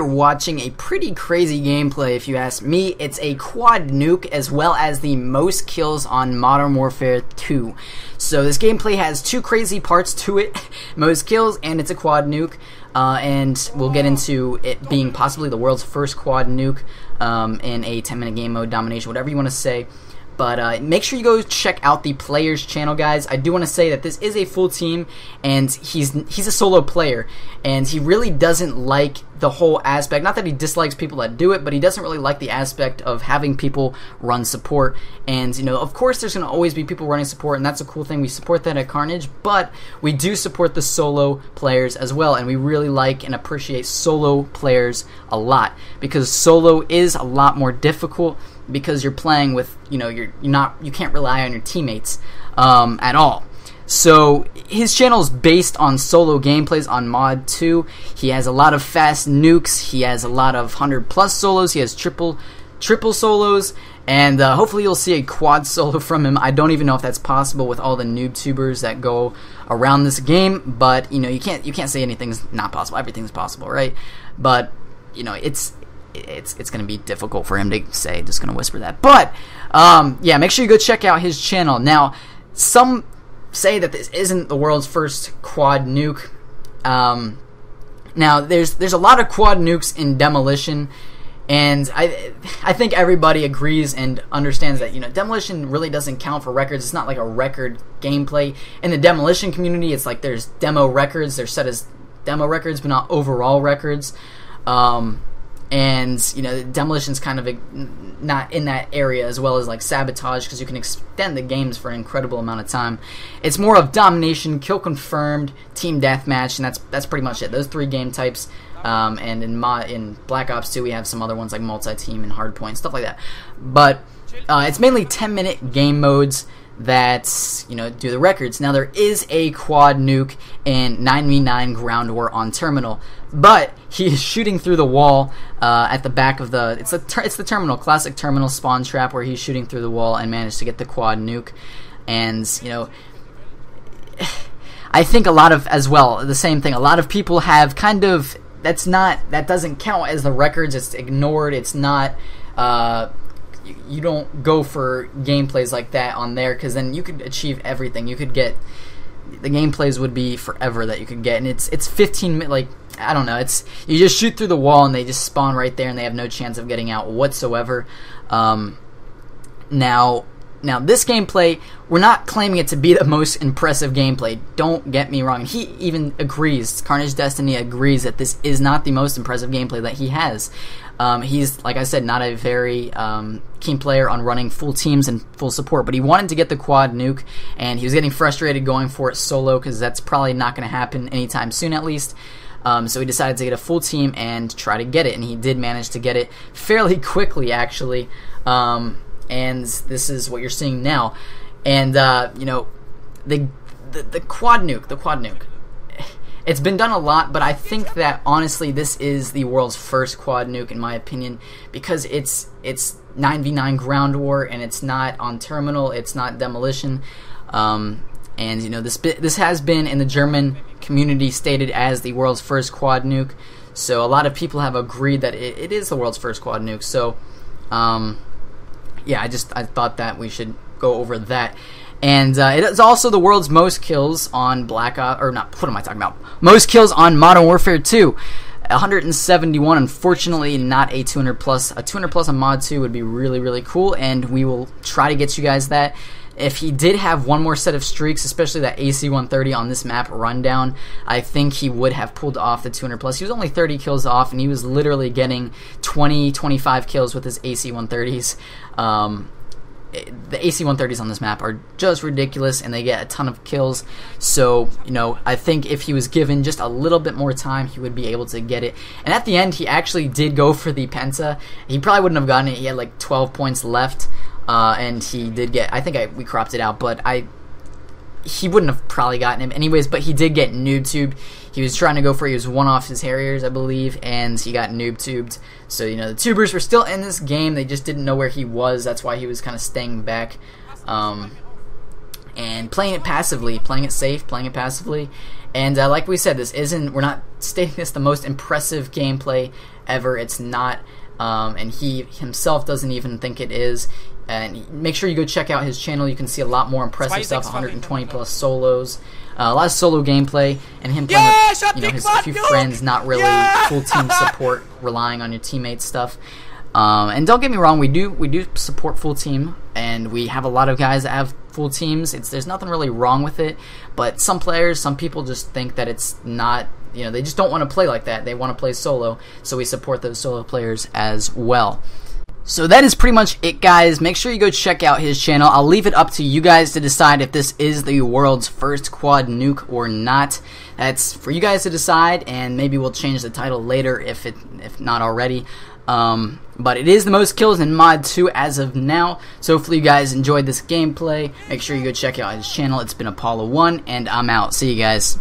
you're watching a pretty crazy gameplay if you ask me. It's a quad nuke as well as the most kills on Modern Warfare 2. So this gameplay has two crazy parts to it, most kills and it's a quad nuke. And we'll get into it being possibly the world's first quad nuke in a 10-minute game mode, domination, whatever you want to say. But make sure you go check out the player's channel, guys. I do want to say that this is a full team, and he's a solo player, and he really doesn't like the whole aspect. Not that he dislikes people that do it, but he doesn't really like the aspect of having people run support. And, you know, of course there's going to always be people running support, and that's a cool thing. We support that at Carnage, but we do support the solo players as well, and we really like and appreciate solo players a lot, because solo is a lot more difficult, because you're playing with, you know, you can't rely on your teammates at all. So his channel is based on solo gameplays on Mod 2. He has a lot of fast nukes. He has a lot of 100+ solos. He has triple solos, and hopefully you'll see a quad solo from him. I don't even know if that's possible with all the noob tubers that go around this game, but you know, you can't say anything's not possible. Everything's possible, right? But you know, it's going to be difficult for him to say. Just going to whisper that. But yeah, make sure you go check out his channel. Now, some say that this isn't the world's first quad nuke. Now, there's a lot of quad nukes in Demolition, and I think everybody agrees and understands that, you know, Demolition really doesn't count for records. It's not like a record gameplay. In the Demolition community, it's like there's demo records. They're set as demo records, but not overall records. And, you know, Demolition's kind of not in that area, as well as like Sabotage, because you can extend the games for an incredible amount of time. It's more of domination, kill confirmed, team deathmatch, and that's pretty much it. Those three game types. And in Black Ops 2 we have some other ones like multi-team and hardpoint, stuff like that. But it's mainly 10-minute game modes that, you know, do the records. Now, there is a quad nuke in 9v9 ground war on terminal, but he is shooting through the wall at the back of the it's the terminal, classic terminal spawn trap, where he's shooting through the wall and managed to get the quad nuke. And, you know, I think a lot of, as well, the same thing, a lot of people have kind of, that doesn't count as the records. It's ignored. It's not you don't go for gameplays like that on there, because then you could achieve everything. You could get, the gameplays would be forever that you could get, and it's 15 minutes, like, I don't know, it's, you just shoot through the wall and they just spawn right there and they have no chance of getting out whatsoever. Now this gameplay, we're not claiming it to be the most impressive gameplay, don't get me wrong. He even agrees, Carnage Destiny agrees, that this is not the most impressive gameplay that he has. He's, like I said, not a very keen player on running full teams and full support, but he wanted to get the quad nuke, and he was getting frustrated going for it solo, because that's probably not going to happen anytime soon, at least. So he decided to get a full team and try to get it, and he did manage to get it fairly quickly, actually. And this is what you're seeing now. And you know, the quad nuke, it's been done a lot, but I think that honestly this is the world's first quad nuke, in my opinion, because it's 9v9 ground war, and it's not on terminal, it's not Demolition. And you know, this has been in the German community stated as the world's first quad nuke, so a lot of people have agreed that it is the world's first quad nuke. So yeah, I thought that we should go over that. And it is also the world's most kills on Black Ops, or not, what am I talking about? Most kills on Modern Warfare 2. 171, unfortunately not a 200+. A 200+ on Mod 2 would be really, really cool, and we will try to get you guys that. If he did have one more set of streaks, especially that AC-130 on this map rundown, I think he would have pulled off the 200+. He was only 30 kills off, and he was literally getting 20, 25 kills with his AC-130s. The AC-130s on this map are just ridiculous, and they get a ton of kills. So, you know, I think if he was given just a little bit more time, he would be able to get it. And at the end, he actually did go for the Penta. He probably wouldn't have gotten it. He had like 12 points left. And he did get, I think we cropped it out, but he wouldn't have probably gotten him anyways, but he did get noob tubed. He was trying to go for, he was one off his Harriers, I believe, and he got noob tubed. So, you know, the tubers were still in this game, they just didn't know where he was. That's why he was kind of staying back, and playing it passively, playing it safe, playing it passively. And like we said, we're not stating this the most impressive gameplay ever. It's not, and he himself doesn't even think it is. And make sure you go check out his channel. You can see a lot more impressive stuff, 120 plus solos, a lot of solo gameplay, and him playing with his few friends, not really full team support, relying on your teammates stuff. And don't get me wrong, we do support full team, and we have a lot of guys that have full teams. There's nothing really wrong with it, but some people just think that it's not, they just don't want to play like that. They want to play solo, so we support those solo players as well. So that is pretty much it, guys. Make sure you go check out his channel. I'll leave it up to you guys to decide if this is the world's first quad nuke or not. That's for you guys to decide, and maybe we'll change the title later if not already. But it is the most kills in Mod 2 as of now. So hopefully you guys enjoyed this gameplay. Make sure you go check out his channel. It's been Apollo1, and I'm out. See you guys.